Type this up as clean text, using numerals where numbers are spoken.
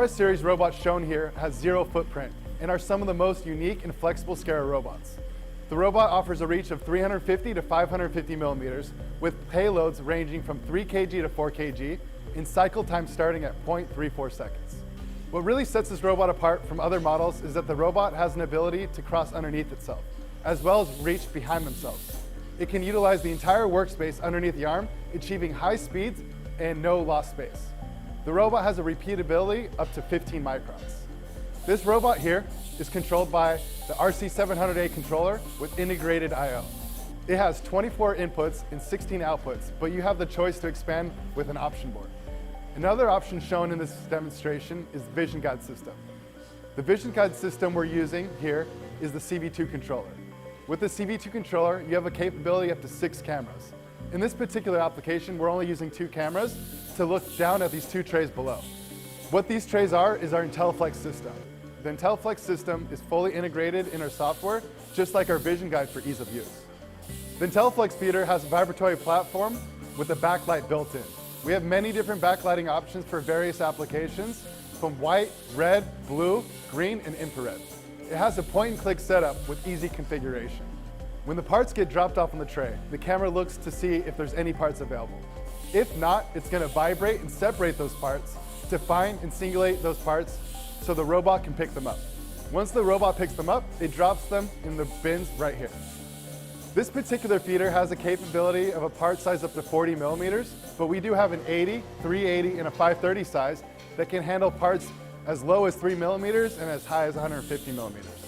series robot shown here has zero footprint and are some of the most unique and flexible SCARA robots. The robot offers a reach of 350 to 550 millimeters with payloads ranging from 3 kg to 4 kg and cycle time starting at 0.34 seconds. What really sets this robot apart from other models is that the robot has an ability to cross underneath itself, as well as reach behind themselves. It can utilize the entire workspace underneath the arm, achieving high speeds and no lost space. The robot has a repeatability up to 15 microns. This robot here is controlled by the RC700A controller with integrated I/O. It has 24 inputs and 16 outputs, but you have the choice to expand with an option board. Another option shown in this demonstration is the Vision Guide system. The Vision Guide system we're using here is the CV2 controller. With the CV2 controller, you have a capability up to 6 cameras. In this particular application, we're only using 2 cameras to look down at these 2 trays below. What these trays are is our IntelliFlex system. The IntelliFlex system is fully integrated in our software, just like our Vision Guide for ease of use. The IntelliFlex feeder has a vibratory platform with a backlight built in. We have many different backlighting options for various applications, from white, red, blue, green, and infrared. It has a point-and-click setup with easy configuration. When the parts get dropped off on the tray, the camera looks to see if there's any parts available. If not, it's going to vibrate and separate those parts to find and singulate those parts so the robot can pick them up. Once the robot picks them up, it drops them in the bins right here. This particular feeder has a capability of a part size up to 40 millimeters, but we do have an 80, 380, and a 530 size that can handle parts as low as 3 millimeters and as high as 150 millimeters.